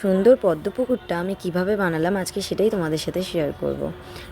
সুন্দর পদ্ম পুকুরটা আমি কিভাবে বানালাম আজকে সেটাই তোমাদের সাথে শেয়ার করব।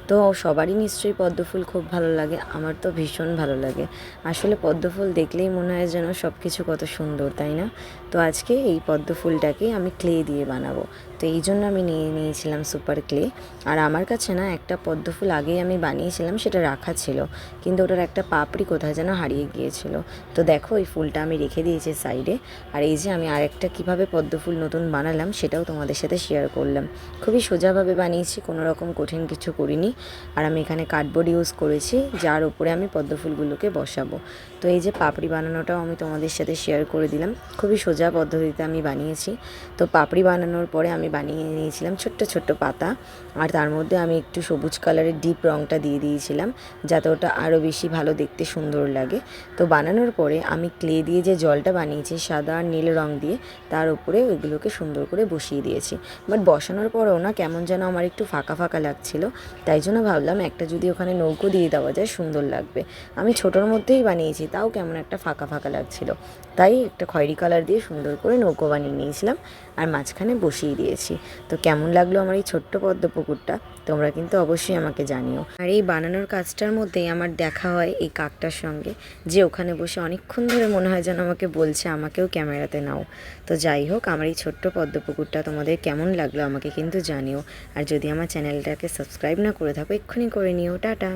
তো সবারই নিশ্চয়ই পদ্ম ফুল খুব ভালো লাগে, আমার তো ভীষণ ভালো লাগে। আসলে পদ্ম ফুল দেখলেই মনে হয় যেন সব কিছু কত সুন্দর, তাই না? তো আজকে এই পদ্ম ফুলটাকে আমি ক্লে দিয়ে বানাবো। তো এই জন্য আমি নিয়েছিলাম সুপার ক্লে। আর আমার কাছে না একটা পদ্ম ফুল আগেই আমি বানিয়েছিলাম, সেটা রাখা ছিল, কিন্তু ওটার একটা পাপড়ি কোথায় যেন হারিয়ে গিয়েছিল। তো দেখো এই ফুলটা আমি রেখে দিয়েছি সাইডে। আর এই যে আমি আরেকটা কীভাবে পদ্ম ফুল নতুন বানালাম সেটাও তোমাদের সাথে শেয়ার করলাম। খুবই সোজাভাবে বানিয়েছি, কোনো রকম কঠিন কিছু করিনি। আর আমি এখানে কার্ডবোর্ড ইউজ করেছি, যার উপরে আমি পদ্ম ফুলগুলোকে বসাবো। তো এই যে পাপড়ি বানানোটাও আমি তোমাদের সাথে শেয়ার করে দিলাম, খুবই সোজা পদ্ধতিতে আমি বানিয়েছি। তো পাপড়ি বানানোর পরে আমি বানিয়ে নিয়েছিলাম ছোট্ট ছোট্ট পাতা, আর তার মধ্যে আমি একটু সবুজ কালারের ডিপ রঙটা দিয়ে দিয়েছিলাম, যাতে ওটা আরও বেশি ভালো দেখতে সুন্দর লাগে। তো বানানোর পরে আমি ক্লে দিয়ে যে জলটা বানিয়েছি সাদা আর নীল রং দিয়ে, তার উপরে ওইগুলোকে সুন্দর করে বসিয়ে দিয়েছি। বাট বসানোর পরেও না কেমন যেন আমার একটু ফাঁকা ফাঁকা লাগছিল, তাই জন্য ভাবলাম একটা যদি ওখানে নৌকো দিয়ে দেওয়া যায় সুন্দর লাগবে। আমি ছোটোর মধ্যেই বানিয়েছি, তাও কেমন একটা ফাঁকা ফাঁকা লাগছিল, তাই একটা খয়েরি কালার দিয়ে সুন্দর করে নৌকো বানিয়ে নিয়েছিলাম আর মাঝখানে বসিয়ে দিয়েছি। তো কেমন লাগলো আমার এই ছোট্ট পদ্ম পুকুরটা, তোমরা কিন্তু অবশ্যই আমাকে জানিও। আর এই বানানোর কাজটার মধ্যেই আমার দেখা হয় এই কাকটার সঙ্গে, যে ওখানে বসে অনেকক্ষণ ধরে মনে হয় যেন আমাকে বলছে আমাকেও ক্যামেরাতে নাও। তো যাই হোক, আমার এই ছোট্ট পদ্ম পুকুরটা তোমাদের কেমন লাগলো আমাকে কিন্তু জানিও। আর যদি আমার চ্যানেলটাকে সাবস্ক্রাইব না করে থাকো এক্ষুনি করে নিও। টাটা।